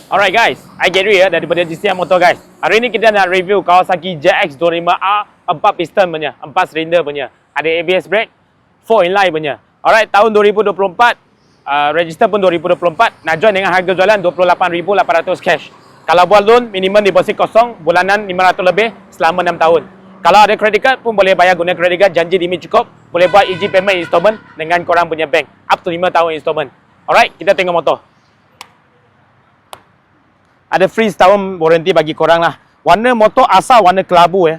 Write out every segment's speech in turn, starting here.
Alright guys, I Gary ya daripada GCM Motor guys. Hari ni kita nak review Kawasaki JX25R 4 piston punya, 4 silinder punya. Ada ABS brake, 4 inline punya. Alright, tahun 2024, register pun 2024. Nak join dengan harga jualan 28,800 cash. Kalau buat loan, minimum deposit kosong, bulanan 500 lebih selama 6 tahun. Kalau ada credit card pun boleh bayar guna credit card, janji limit cukup. Boleh buat easy payment installment dengan korang punya bank. Up to 5 tahun installment. Alright, kita tengok motor. Ada free setahun warranty bagi korang lah. Warna motor asal warna kelabu ya.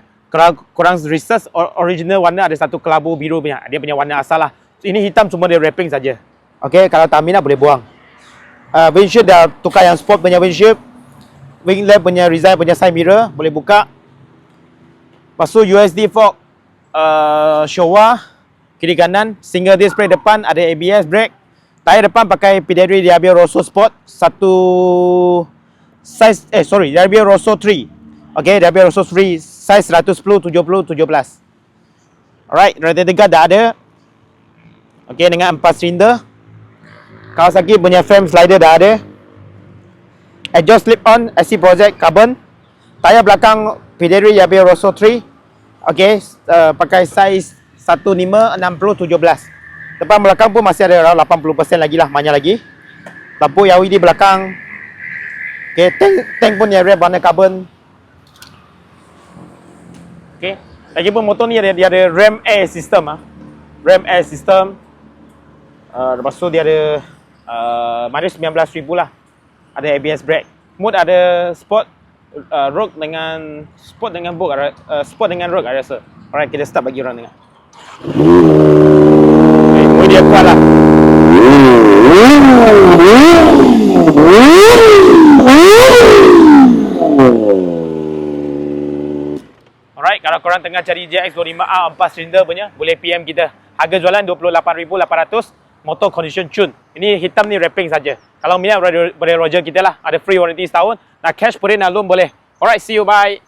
Korang research original warna ada satu kelabu biru punya. Dia punya warna asal lah. Ini hitam cuma dia wrapping saja. Okey, kalau tak minat boleh buang. Windshield dah tukar yang sport punya windshield. Wing lamp punya Rizal punya side mirror boleh buka. Lepas tu USD fork Showa kiri kanan, single disc brake depan, ada ABS brake. Tayar depan pakai Pirelli Diablo Rosso Sport size Diablo Rosso 3. Okey, Diablo Rosso 3 size 110 70 17. Alright, radiator guard dah ada. Okey, dengan 4 silinder. Kawasaki punya frame slider dah ada. Exhaust slip on SC Project carbon. Tayar belakang Pirelli Diablo Rosso 3. Okey, pakai size 15 60 17. Depan belakang pun masih ada 80% lagi lah, banyak lagi. Lampu LED belakang. Okay, tank pun dia warna carbon. Okay, lagi pun motor ni dia ada ram air system ram air system. Lepas tu dia ada mileage 19,000 lah. Ada ABS brake. Mode ada sport, road dengan sport dengan book, sport dengan road I rasa. Alright, kita start bagi orang dengar. Okay, mode dia kuat lah. Alright, kalau korang tengah cari JX25R 4 silinder punya, boleh PM kita. Harga jualan 28,800, motor condition tune. Ini hitam ni wrapping saja. Kalau minat boleh roger kita lah. Ada free warranty setahun. Nak cash boleh, nak loan boleh. Alright, see you, bye.